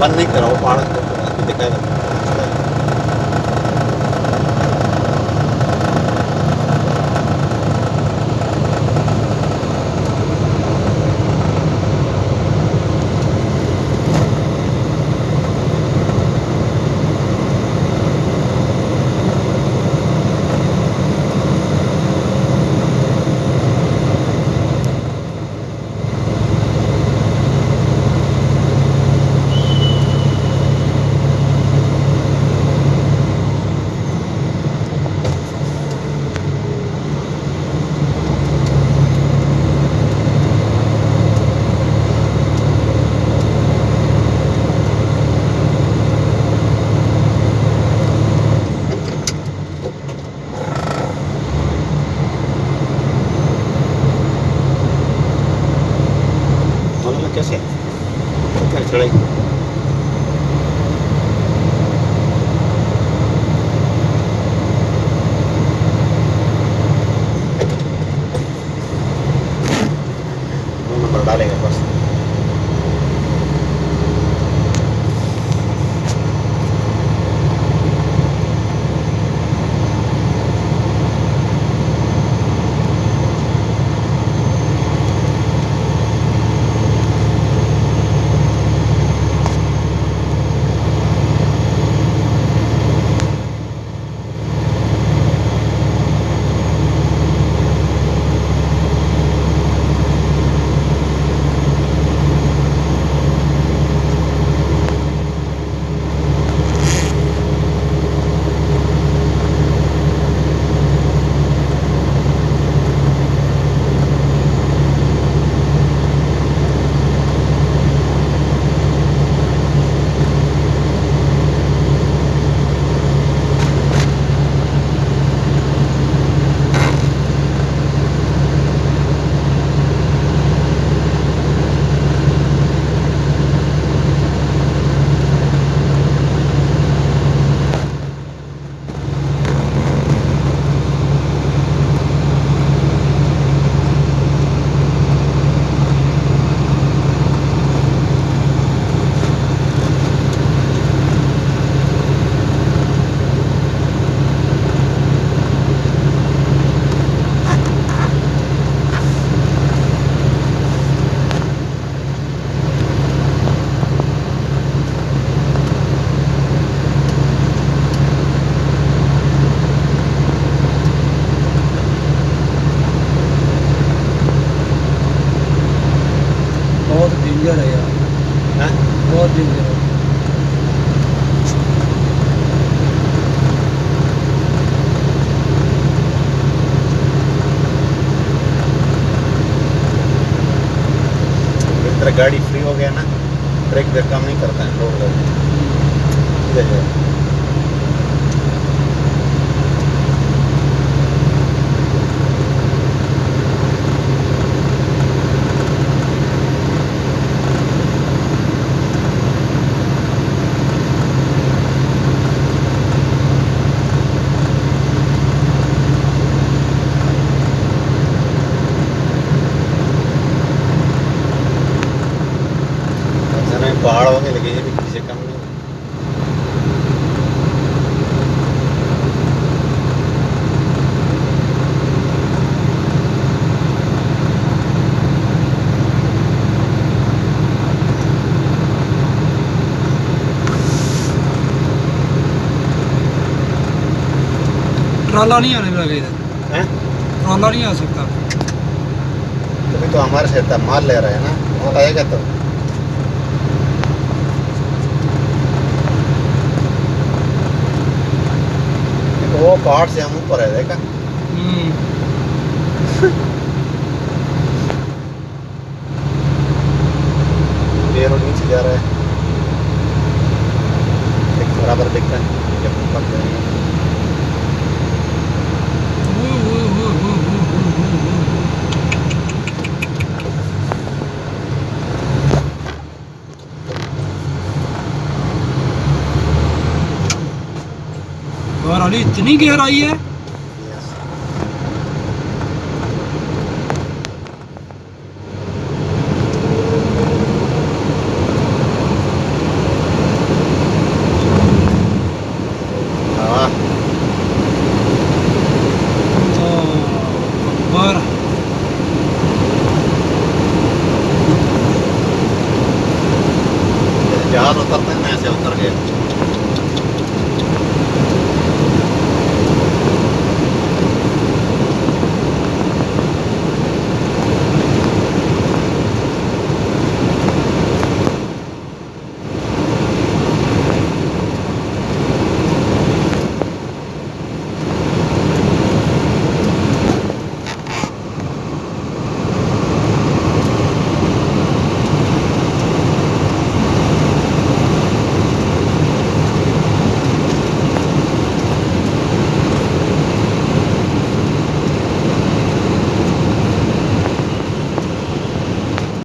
बंद नहीं करा वो पहाड़ को दिखाएगा। कैसे चढ़ाई नंबर डालेगा बस। बहुत डेंजर है यार, बहुत डेंजर है। इस तरह गाड़ी फ्री हो गया ना, ब्रेक ब्रेक काम नहीं करता है रोड इधर पहाड़ होंगे लेकिन ये भी किसी से कम नहीं। ट्राला नहीं आने लगा इधर, हैं ट्राला नहीं आ सकता। तभी तो हमारे से माल ले रहे हैं ना, माल आएगा तो वो पहाड़ से हम ऊपर है देखा। ये रोड नीचे जा रहा है, एक बराबर दिख रहा है जब ऊपर जाएंगे। और अली इतनी गहराई है। जहाज उतरते हैं ऐसे उतर गए